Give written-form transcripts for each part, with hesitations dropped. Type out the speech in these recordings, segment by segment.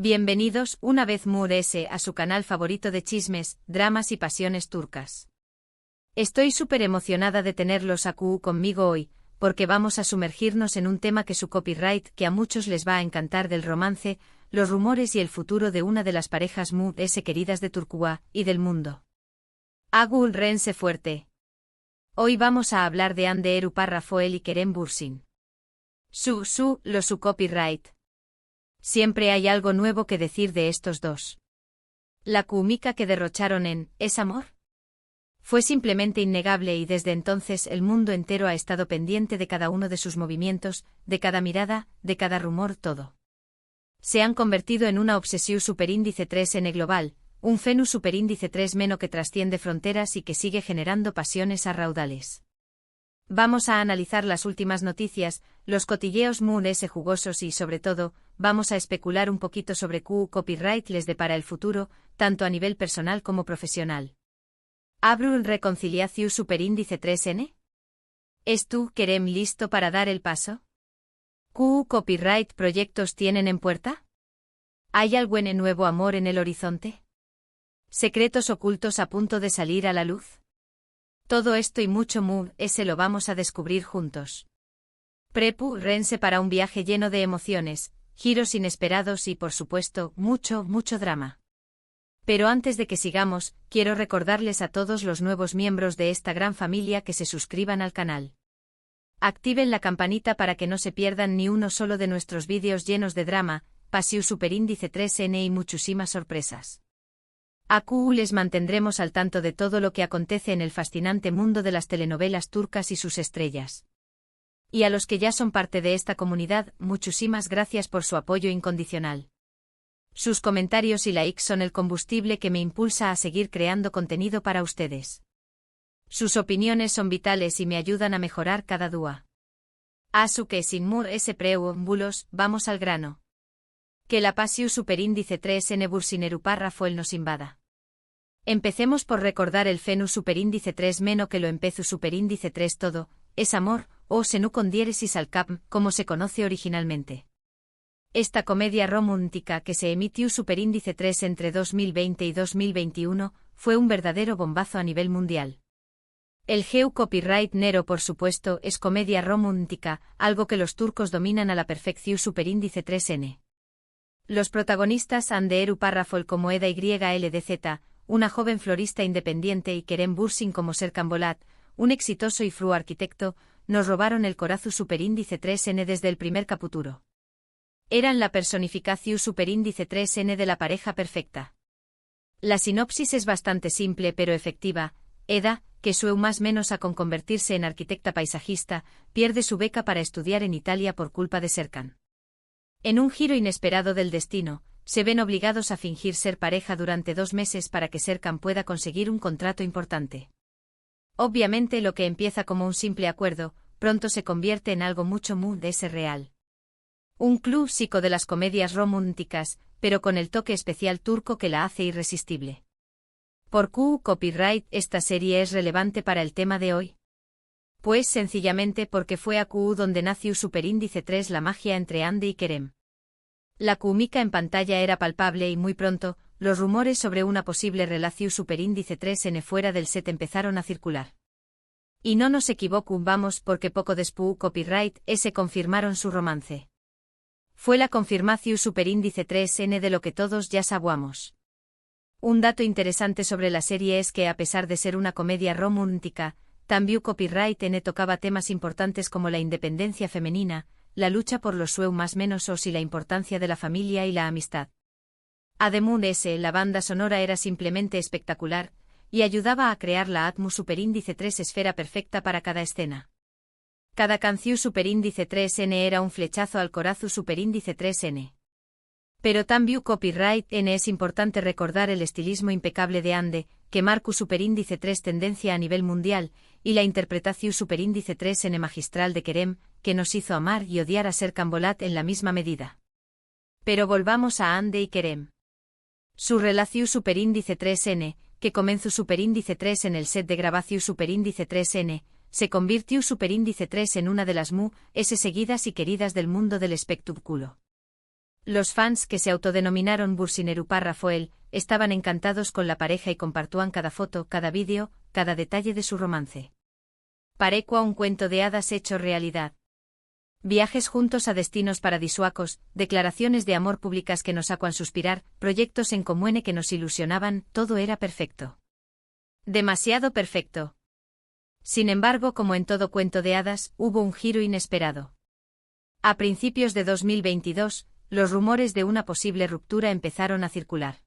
Bienvenidos una vez más a su canal favorito de chismes, dramas y pasiones turcas. Estoy súper emocionada de tenerlos aquí conmigo hoy, porque vamos a sumergirnos en un tema que su copyright que a muchos les va a encantar del romance, los rumores y el futuro de una de las parejas más queridas de Turquía y del mundo. Agul Rense Fuerte. Hoy vamos a hablar de Hande Erupar Rafael y Kerem Bürsin. Su copyright. Siempre hay algo nuevo que decir de estos dos. La química que derrocharon en ¿Es amor? Fue simplemente innegable y desde entonces el mundo entero ha estado pendiente de cada uno de sus movimientos, de cada mirada, de cada rumor, todo. Se han convertido en una obsesión superíndice 3n global, un fenus superíndice 3 meno que trasciende fronteras y que sigue generando pasiones a raudales. Vamos a analizar las últimas noticias, los cotilleos jugosos y sobre todo, vamos a especular un poquito sobre qué copyright les depara el futuro, tanto a nivel personal como profesional. ¿Habrá un reconciliación superíndice 3n? ¿Es tú, Kerem, listo para dar el paso? ¿Qué copyright proyectos tienen en puerta? ¿Hay algún nuevo amor en el horizonte? ¿Secretos ocultos a punto de salir a la luz? Todo esto y mucho se lo vamos a descubrir juntos. Prepárense para un viaje lleno de emociones, giros inesperados y por supuesto, mucho drama. Pero antes de que sigamos, quiero recordarles a todos los nuevos miembros de esta gran familia que se suscriban al canal. Activen la campanita para que no se pierdan ni uno solo de nuestros vídeos llenos de drama, pasión superíndice 3n y muchísimas sorpresas. Aquí les mantendremos al tanto de todo lo que acontece en el fascinante mundo de las telenovelas turcas y sus estrellas. Y a los que ya son parte de esta comunidad, muchísimas gracias por su apoyo incondicional. Sus comentarios y likes son el combustible que me impulsa a seguir creando contenido para ustedes. Sus opiniones son vitales y me ayudan a mejorar cada día. Así que sin preámbulos, vamos al grano. Que la pasión superíndice 3n Bürsin Erupar Rafael nos invada. Empecemos por recordar el fenus superíndice 3 meno que lo empezó superíndice 3 todo, es amor, o senu con diéresis al cap, como se conoce originalmente. Esta comedia romántica que se emitió superíndice 3 entre 2020 y 2021, fue un verdadero bombazo a nivel mundial. El geu copyright nero por supuesto es comedia romántica, algo que los turcos dominan a la perfección superíndice 3n. Los protagonistas Hande Erupar Rafael como Eda YLDZ, una joven florista independiente y Kerem Bürsin como Serkan Bolat, un exitoso y fru arquitecto, nos robaron el corazón superíndice 3n desde el primer capítulo. Eran la personificación superíndice 3n de la pareja perfecta. La sinopsis es bastante simple pero efectiva. Eda, que sue más menos a con convertirse en arquitecta paisajista, pierde su beca para estudiar en Italia por culpa de Serkan. En un giro inesperado del destino, se ven obligados a fingir ser pareja durante 2 meses para que Serkan pueda conseguir un contrato importante. Obviamente lo que empieza como un simple acuerdo, pronto se convierte en algo mucho real. Un clásico de las comedias románticas, pero con el toque especial turco que la hace irresistible. ¿Por qué copyright esta serie es relevante para el tema de hoy? Pues sencillamente porque fue aquí donde nació superíndice 3 la magia entre Hande y Kerem. La química en pantalla era palpable y muy pronto, los rumores sobre una posible relación superíndice 3n fuera del set empezaron a circular. Y no nos equivocamos porque poco después copyright se confirmaron su romance. Fue la confirmación superíndice 3n de lo que todos ya sabíamos. Un dato interesante sobre la serie es que a pesar de ser una comedia romántica, también copyright n tocaba temas importantes como la independencia femenina, la lucha por los sueños más menos y la importancia de la familia y la amistad. Además la banda sonora era simplemente espectacular, y ayudaba a crear la atmósfera superíndice 3 esfera perfecta para cada escena. Cada canción superíndice 3n era un flechazo al corazón superíndice 3n. Pero también copyright n es importante recordar el estilismo impecable de Hande, que marcó superíndice 3 tendencia a nivel mundial, y la interpretación superíndice 3n magistral de Kerem, que nos hizo amar y odiar a Serkan Bolat en la misma medida. Pero volvamos a Hande y Kerem. Su relación superíndice 3n, que comenzó superíndice 3 en el set de grabación superíndice 3n, se convirtió superíndice 3 en una de las seguidas y queridas del mundo del espectáculo. Los fans que se autodenominaron Bursinerupa Rafael estaban encantados con la pareja y compartían cada foto, cada vídeo, cada detalle de su romance. Parecua un cuento de hadas hecho realidad. Viajes juntos a destinos paradisuacos, declaraciones de amor públicas que nos sacan suspirar, proyectos en común que nos ilusionaban, todo era perfecto. Demasiado perfecto. Sin embargo, como en todo cuento de hadas, hubo un giro inesperado. A principios de 2022, los rumores de una posible ruptura empezaron a circular.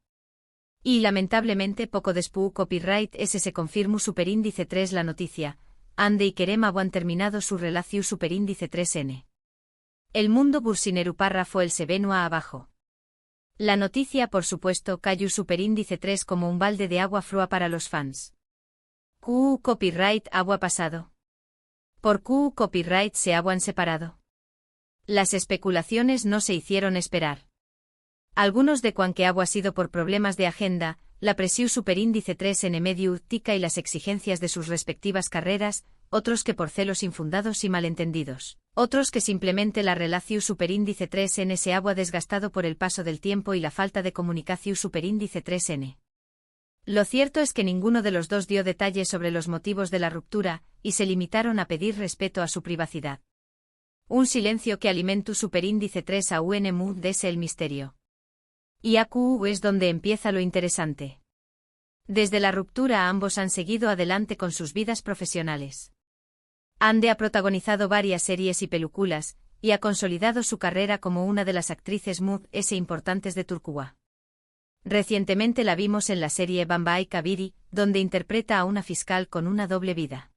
Y lamentablemente poco después copyright ese se confirmó superíndice 3 la noticia, Ande y Kerem habían terminado su relación superíndice 3N. El mundo Bursinerupa Rafael se venua abajo. La noticia por supuesto cayó superíndice 3 como un balde de agua fría para los fans. Copyright agua pasado. Por copyright se habían separado. Las especulaciones no se hicieron esperar. Algunos de cuan que ha sido por problemas de agenda, la presión superíndice 3 en medio tica y las exigencias de sus respectivas carreras, otros que por celos infundados y malentendidos, otros que simplemente la relación superíndice 3N se había desgastado por el paso del tiempo y la falta de comunicación superíndice 3N. Lo cierto es que ninguno de los dos dio detalles sobre los motivos de la ruptura, y se limitaron a pedir respeto a su privacidad. Un silencio que alimentó superíndice 3 a UNMU dese el misterio. Y AQ es donde empieza lo interesante. Desde la ruptura ambos han seguido adelante con sus vidas profesionales. Ande ha protagonizado varias series y películas, y ha consolidado su carrera como una de las actrices importantes de Turquía. Recientemente la vimos en la serie Bambai Kabiri, donde interpreta a una fiscal con una doble vida.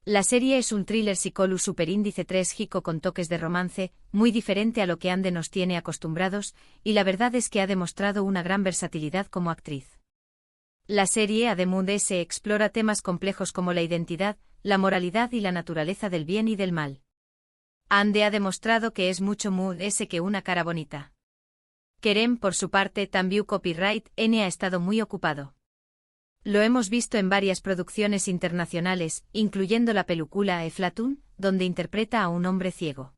La serie es un thriller psicólogo superíndice 3 jico con toques de romance, muy diferente a lo que Ande nos tiene acostumbrados, y la verdad es que ha demostrado una gran versatilidad como actriz. La serie además explora temas complejos como la identidad, la moralidad y la naturaleza del bien y del mal. Ande ha demostrado que es mucho que una cara bonita. Kerem, por su parte, también copyright N ha estado muy ocupado. Lo hemos visto en varias producciones internacionales, incluyendo la película Eflatun, donde interpreta a un hombre ciego.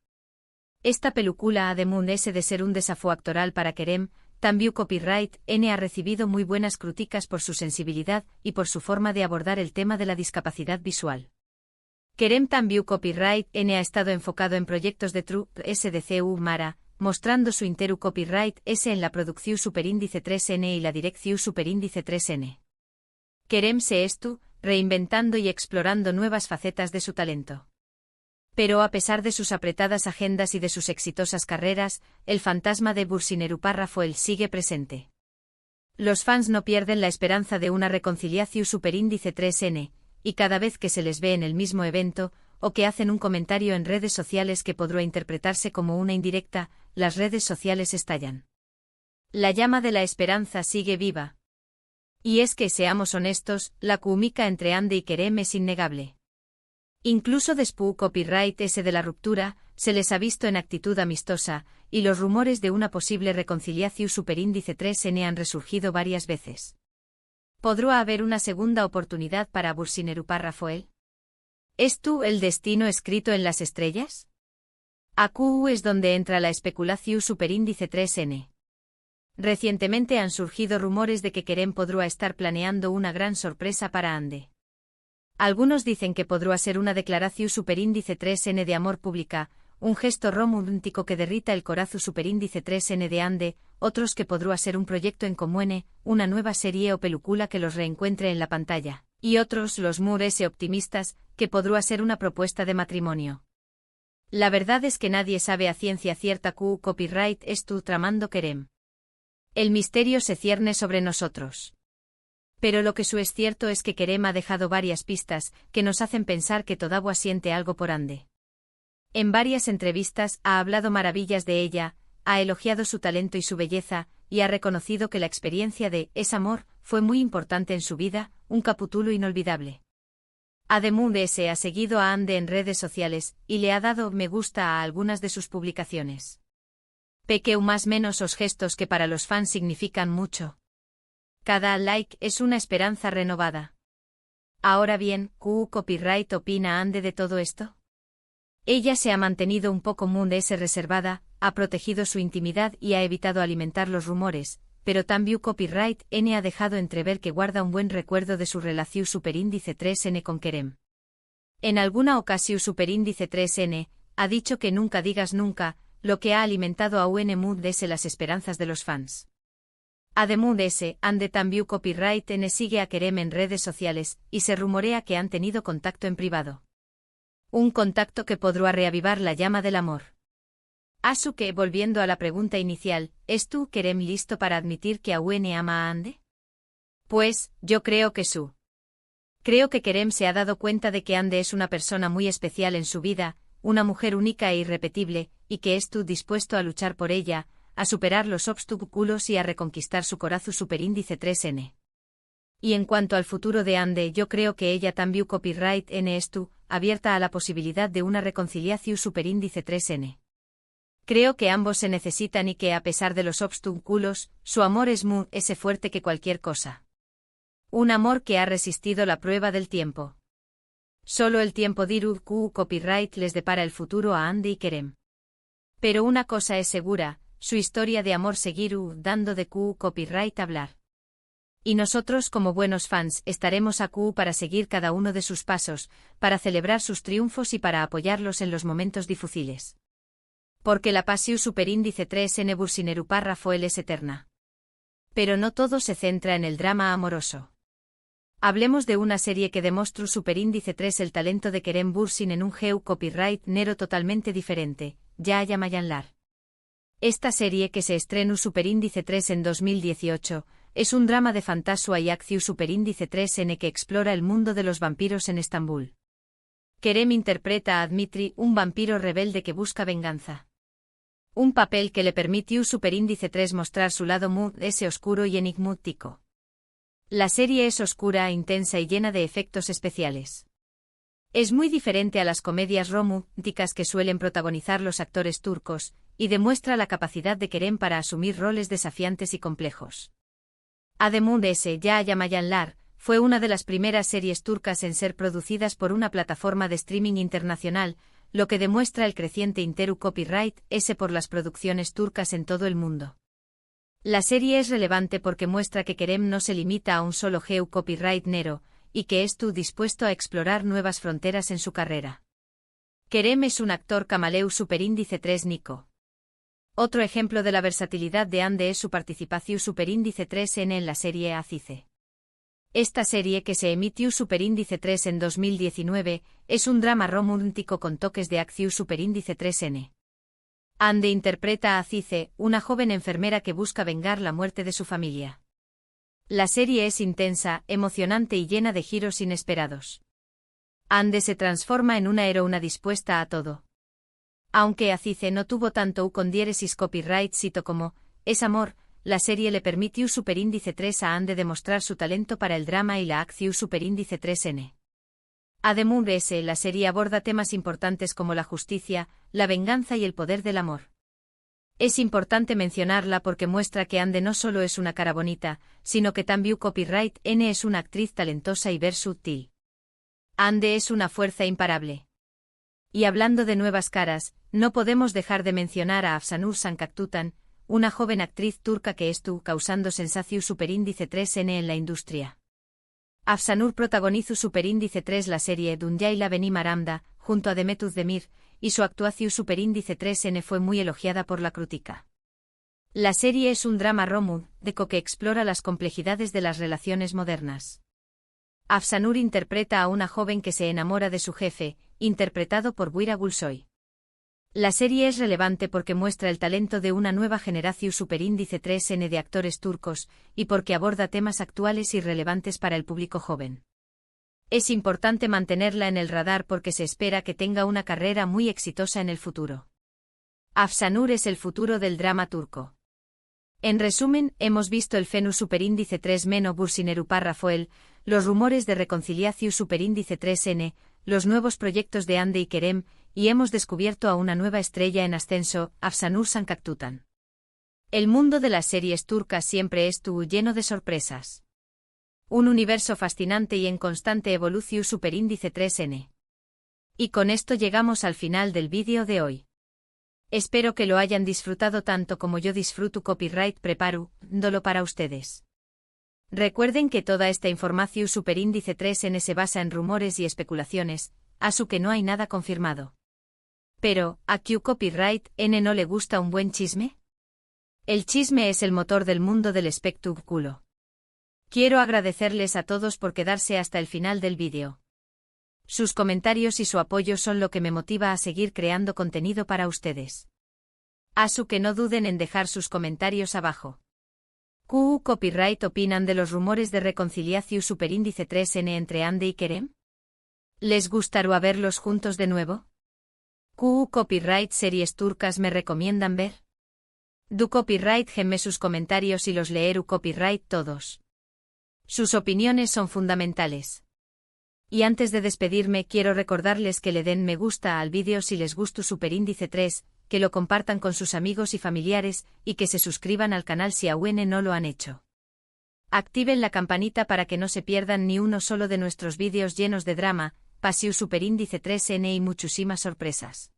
Esta película además de ser un desafío actoral para Kerem, también copyright N ha recibido muy buenas críticas por su sensibilidad y por su forma de abordar el tema de la discapacidad visual. Kerem también copyright N ha estado enfocado en proyectos de True SDCU Mara, mostrando su interu copyright S en la producción superíndice 3N y la dirección superíndice 3N. Kerem se estu, reinventando y explorando nuevas facetas de su talento. Pero a pesar de sus apretadas agendas y de sus exitosas carreras, el fantasma de Bursinerupa Rafael sigue presente. Los fans no pierden la esperanza de una reconciliación superíndice 3N, y cada vez que se les ve en el mismo evento, o que hacen un comentario en redes sociales que podrá interpretarse como una indirecta, las redes sociales estallan. La llama de la esperanza sigue viva. Y es que, seamos honestos, la química entre Ande y Kerem es innegable. Incluso después copyright ese de la ruptura, se les ha visto en actitud amistosa, y los rumores de una posible reconciliación superíndice 3N han resurgido varias veces. ¿Podrá haber una segunda oportunidad para Bursinerupa Rafael? ¿Es tú el destino escrito en las estrellas? AQ es donde entra la especulación superíndice 3N. Recientemente han surgido rumores de que Kerem podrá estar planeando una gran sorpresa para Ande. Algunos dicen que podrá ser una declaración superíndice 3N de amor pública, un gesto romántico que derrita el corazón superíndice 3N de Ande, otros que podrá ser un proyecto en común, una nueva serie o película que los reencuentre en la pantalla, y otros, los optimistas, que podrá ser una propuesta de matrimonio. La verdad es que nadie sabe a ciencia cierta copyright es tu tramando Kerem. El misterio se cierne sobre nosotros. Pero lo que es cierto es que Kerem ha dejado varias pistas que nos hacen pensar que todavía siente algo por Ande. En varias entrevistas ha hablado maravillas de ella, ha elogiado su talento y su belleza, y ha reconocido que la experiencia de Es Amor fue muy importante en su vida, un capítulo inolvidable. Además ha seguido a Ande en redes sociales, y le ha dado me gusta a algunas de sus publicaciones. Pequeu más menos os gestos que para los fans significan mucho. Cada like es una esperanza renovada. Ahora bien, ¿copyright opina Ande de todo esto? Ella se ha mantenido un poco reservada, ha protegido su intimidad y ha evitado alimentar los rumores, pero también Copyright N ha dejado entrever que guarda un buen recuerdo de su relación superíndice 3N con Kerem. En alguna ocasión superíndice 3N ha dicho que nunca digas nunca, lo que ha alimentado a UNMUDS las esperanzas de los fans. Además de ese, ande también Copyright N sigue a Kerem en redes sociales, y se rumorea que han tenido contacto en privado. Un contacto que podrá reavivar la llama del amor. Asuke, volviendo a la pregunta inicial, ¿es tú, Kerem, listo para admitir que Aun ama a Ande? Pues, yo creo que sí. Creo que Kerem se ha dado cuenta de que Ande es una persona muy especial en su vida, una mujer única e irrepetible, y que es tú dispuesto a luchar por ella, a superar los obstáculos y a reconquistar su corazón superíndice 3N. Y en cuanto al futuro de Ande, yo creo que ella también Copyright N es tú, abierta a la posibilidad de una reconciliación superíndice 3N. Creo que ambos se necesitan y que a pesar de los obstáculos, su amor es muy fuerte que cualquier cosa. Un amor que ha resistido la prueba del tiempo. Solo el tiempo dirá que Copyright les depara el futuro a Ande y Kerem. Pero una cosa es segura, su historia de amor seguirá dando de Copyright hablar. Y nosotros como buenos fans estaremos aquí para seguir cada uno de sus pasos, para celebrar sus triunfos y para apoyarlos en los momentos difíciles. Porque la pasión superíndice 3N Bursineru párrafo L es eterna. Pero no todo se centra en el drama amoroso. Hablemos de una serie que demostró superíndice 3 el talento de Kerem Bürsin en un geu copyright nero totalmente diferente, Ya Mayanlar. Esta serie que se estrenó superíndice 3 en 2018, es un drama de fantasía y acción superíndice 3N que explora el mundo de los vampiros en Estambul. Kerem interpreta a Dmitri, un vampiro rebelde que busca venganza. Un papel que le permitió superíndice 3 mostrar su lado oscuro y enigmático. La serie es oscura, intensa y llena de efectos especiales. Es muy diferente a las comedias románticas que suelen protagonizar los actores turcos, y demuestra la capacidad de Kerem para asumir roles desafiantes y complejos. Además de ese, Ya Mayanlar fue una de las primeras series turcas en ser producidas por una plataforma de streaming internacional, lo que demuestra el creciente interés copyright por las producciones turcas en todo el mundo. La serie es relevante porque muestra que Kerem no se limita a un solo geu copyright nero, y que es tú dispuesto a explorar nuevas fronteras en su carrera. Kerem es un actor camaleu superíndice 3 Nico. Otro ejemplo de la versatilidad de Ande es su participación superíndice 3N en la serie Azize. Esta serie que se emitió superíndice 3 en 2019, es un drama romántico con toques de acción superíndice 3N. Ande interpreta a Azize, una joven enfermera que busca vengar la muerte de su familia. La serie es intensa, emocionante y llena de giros inesperados. Ande se transforma en una heroína dispuesta a todo. Aunque Azize no tuvo tanto con diéresis copyright cito como es amor, la serie le permitió superíndice 3 a Ande demostrar su talento para el drama y la acción superíndice 3N. Además de ese, la serie aborda temas importantes como la justicia, la venganza y el poder del amor. Es importante mencionarla porque muestra que Ande no solo es una cara bonita, sino que también Copyright N es una actriz talentosa y versátil. Ande es una fuerza imparable. Y hablando de nuevas caras, no podemos dejar de mencionar a Afsanur Sankaktutan, una joven actriz turca que estuvo causando sensación superíndice 3N en la industria. Afsanur protagonizó superíndice 3 la serie Dünyayla Benim Aramda, junto a Demet Özdemir, y su actuación superíndice 3N fue muy elogiada por la crítica. La serie es un drama romántico que explora las complejidades de las relaciones modernas. Afsanur interpreta a una joven que se enamora de su jefe, interpretado por Buira Gulsoy. La serie es relevante porque muestra el talento de una nueva generación superíndice 3N de actores turcos, y porque aborda temas actuales y relevantes para el público joven. Es importante mantenerla en el radar porque se espera que tenga una carrera muy exitosa en el futuro. Afsanur es el futuro del drama turco. En resumen, hemos visto el Fenu superíndice 3 Meno Bursineru párrafo L, los rumores de reconciliación superíndice 3N, los nuevos proyectos de Ande y Kerem, y hemos descubierto a una nueva estrella en ascenso, Afsanur Sankaktutan. El mundo de las series turcas siempre estuvo lleno de sorpresas. Un universo fascinante y en constante evolución superíndice 3N. Y con esto llegamos al final del vídeo de hoy. Espero que lo hayan disfrutado tanto como yo disfruto copyright preparándolo para ustedes. Recuerden que toda esta información superíndice 3N se basa en rumores y especulaciones, asu que no hay nada confirmado. Pero, ¿a Q Copyright N no le gusta un buen chisme? El chisme es el motor del mundo del espectáculo. Quiero agradecerles a todos por quedarse hasta el final del vídeo. Sus comentarios y su apoyo son lo que me motiva a seguir creando contenido para ustedes. Asu que no duden en dejar sus comentarios abajo. ¿Q Copyright opinan de los rumores de reconciliación superíndice 3N entre Ande y Kerem? ¿Les gustaría verlos juntos de nuevo? ¿Q Copyright series turcas me recomiendan ver? Du Copyright gemme sus comentarios y los leeré Copyright todos. Sus opiniones son fundamentales. Y antes de despedirme quiero recordarles que le den me gusta al vídeo si les gustó superíndice 3, que lo compartan con sus amigos y familiares, y que se suscriban al canal si aún no lo han hecho. Activen la campanita para que no se pierdan ni uno solo de nuestros vídeos llenos de drama, pasión superíndice 3N y muchísimas sorpresas.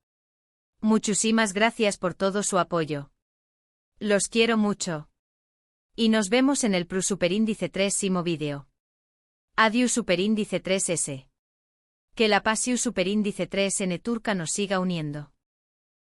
Muchísimas gracias por todo su apoyo. Los quiero mucho. Y nos vemos en el superíndice 3 vídeo. Adiós superíndice 3S. Que la pasión superíndice 3N turca nos siga uniendo.